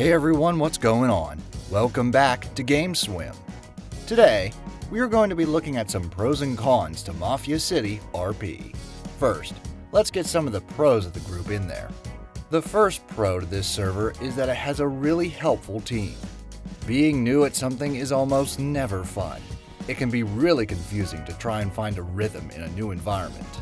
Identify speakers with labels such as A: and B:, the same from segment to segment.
A: Hey everyone, what's going on? Welcome back to GameSwim. Today, we are going to be looking at some pros and cons to Mafia City RP. First, let's get some of the pros of the group in there. The first pro to this server is that it has a really helpful team. Being new at something is almost never fun. It can be really confusing to try and find a rhythm in a new environment.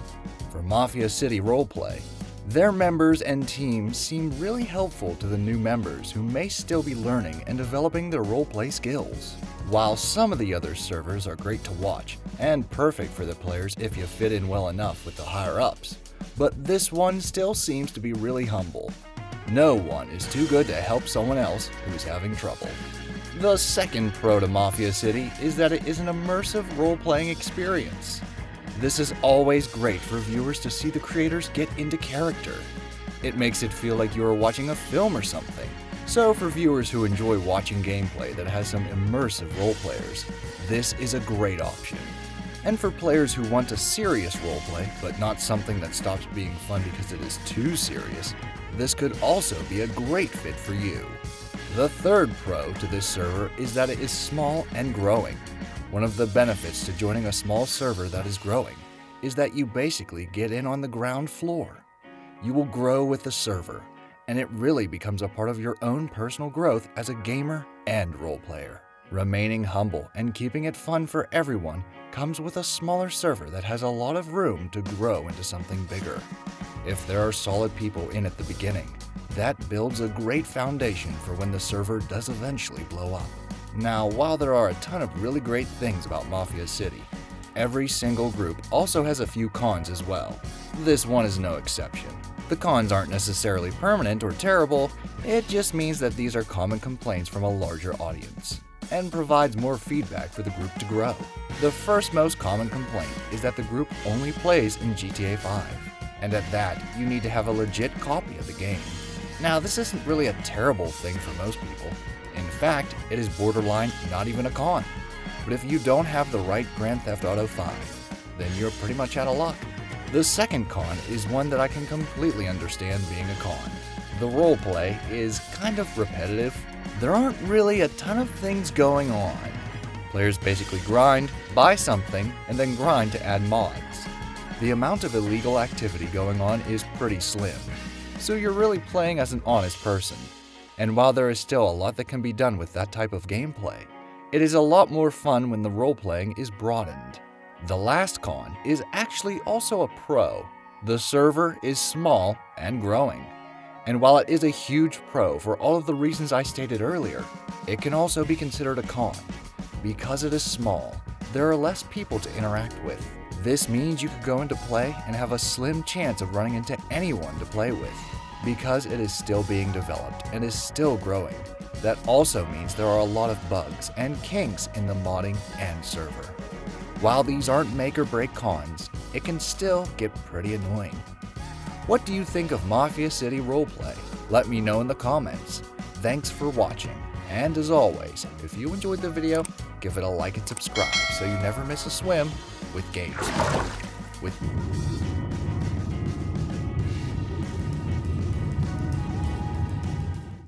A: For Mafia City Roleplay, their members and teams seem really helpful to the new members who may still be learning and developing their roleplay skills. While some of the other servers are great to watch and perfect for the players if you fit in well enough with the higher-ups, but this one still seems to be really humble. No one is too good to help someone else who's having trouble. The second pro to Mafia City is that it is an immersive role-playing experience. This is always great for viewers to see the creators get into character. It makes it feel like you are watching a film or something. So for viewers who enjoy watching gameplay that has some immersive role-players, this is a great option. And for players who want a serious roleplay, but not something that stops being fun because it is too serious, this could also be a great fit for you. The third pro to this server is that it is small and growing. One of the benefits to joining a small server that is growing is that you basically get in on the ground floor. You will grow with the server, and it really becomes a part of your own personal growth as a gamer and role player. Remaining humble and keeping it fun for everyone comes with a smaller server that has a lot of room to grow into something bigger. If there are solid people in at the beginning, that builds a great foundation for when the server does eventually blow up. Now, while there are a ton of really great things about Mafia City, every single group also has a few cons as well. This one is no exception. The cons aren't necessarily permanent or terrible, it just means that these are common complaints from a larger audience, and provides more feedback for the group to grow. The first most common complaint is that the group only plays in GTA 5, and at that, you need to have a legit copy of the game. Now, this isn't really a terrible thing for most people. In fact, it is borderline not even a con. But if you don't have the right Grand Theft Auto 5, then you're pretty much out of luck. The second con is one that I can completely understand being a con. The roleplay is kind of repetitive. There aren't really a ton of things going on. Players basically grind, buy something, and then grind to add mods. The amount of illegal activity going on is pretty slim, so you're really playing as an honest person. And while there is still a lot that can be done with that type of gameplay, it is a lot more fun when the role-playing is broadened. The last con is actually also a pro. The server is small and growing. And while it is a huge pro for all of the reasons I stated earlier, it can also be considered a con. Because it is small, there are less people to interact with. This means you could go into play and have a slim chance of running into anyone to play with. Because it is still being developed and is still growing, that also means there are a lot of bugs and kinks in the modding and server. While these aren't make or break cons, it can still get pretty annoying. What do you think of Mafia City Roleplay? Let me know in the comments. Thanks for watching, and as always, if you enjoyed the video, give it a like and subscribe so you never miss a swim with GameSwim.